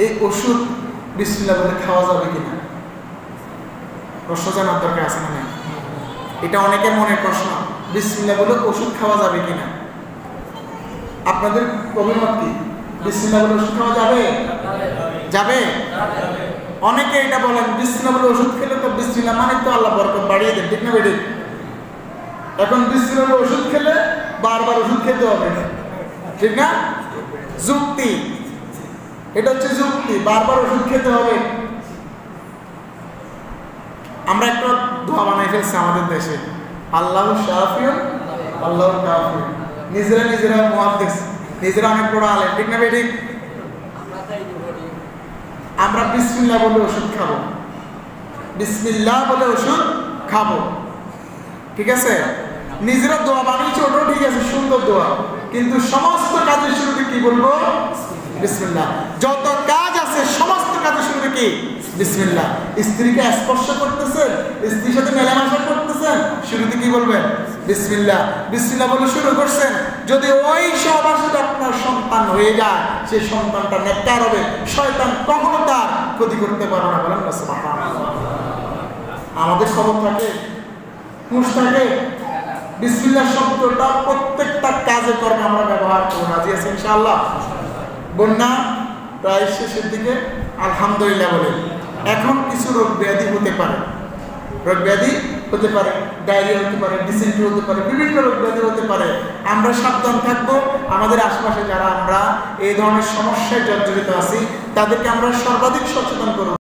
এই ওষুধ বিসমিল্লাহ বলে খাওয়া যাবে কিনা? প্রশ্ন জানার দরকার আছে না? এটা অনেকের মনের প্রশ্ন, বিসমিল্লাহ বলে ওষুধ খাওয়া যাবে কিনা? আপনাদের অভিমত কি? বিসমিল্লাহ বলে ওষুধ খাওয়া যাবে? যাবে। অনেকে এটা বলেন বিসমিল্লাহ বলে ওষুধ খেলে তো বিসমিল্লাহ মানে তো আল্লাহ বরকত বাড়িয়ে দেন, ঠিক না বেটি? এখন বিসমিল্লাহ বলে ওষুধ খেলে বারবার ওষুধ খেতে হবে, ঠিক না? যুক্তি, এটা হচ্ছে যুক্তি, বারবার ওষুধ খেতে হবে। আমরা একটা দোয়া বানাই ফেলছি আমাদের দেশে, আল্লাহু শাফিউন আল্লাহু কাফিউন। নিজেরা মুহাদ্দিস, নিজেরা অনেক বড় আলেম, ঠিক না বেটি? আমরা বিসমিল্লাহ বলে ওষুধ খাবো, বিসমিল্লাহ বলে ওষুধ খাবো, ঠিক আছে? নিজেরা দোয়া বানিয়েছে, ওটাও ঠিক আছে, সুন্দর দোয়া, কিন্তু সমস্ত কাজের শুরুতে কি বলবো? বিসমিল্লাহ। যত কাজ আছে সমস্ত কাজের শুরুতে কি? বিসমিল্লাহ। স্ত্রীকে স্পর্শ করতেছেন, স্ত্রীর সাথে মেলামেশা করতেছেন, শুরুতে কি বলবেন? বিসমিল্লাহ। বিসমিল্লাহ বলে শুরু করছেন, যদি ওই সহবাসে আপনার সন্তান হয়ে যায়, সেই সন্তানটা নেককার হবে, শয়তান কখনো তার ক্ষতি করতে পারবে না। বলেন না সুবহানাল্লাহ। আমাদের খবর থাকে, হুঁশ থাকে, বিসমিল্লাহ শব্দটা প্রত্যেকটা কাজে কর্মে আমরা ব্যবহার করব। রাজি আছি ইনশাআল্লাহ? বন্যা প্রায় শেষের দিকে, আলহামদুলিল্লাহ বলে। এখন কিছু রোগ ব্যাধি হতে পারে, রোগ ব্যাধি হতে পারে, ডায়রিয়া হতে পারে, ডিসেন্ট্রি হতে পারে, বিভিন্ন রোগ ব্যাধি হতে পারে। আমরা সাবধান থাকবো। আমাদের আশেপাশে যারা আমরা এই ধরনের সমস্যায় জর্জরিত আছি তাদেরকে আমরা সর্বাধিক সচেতন করব।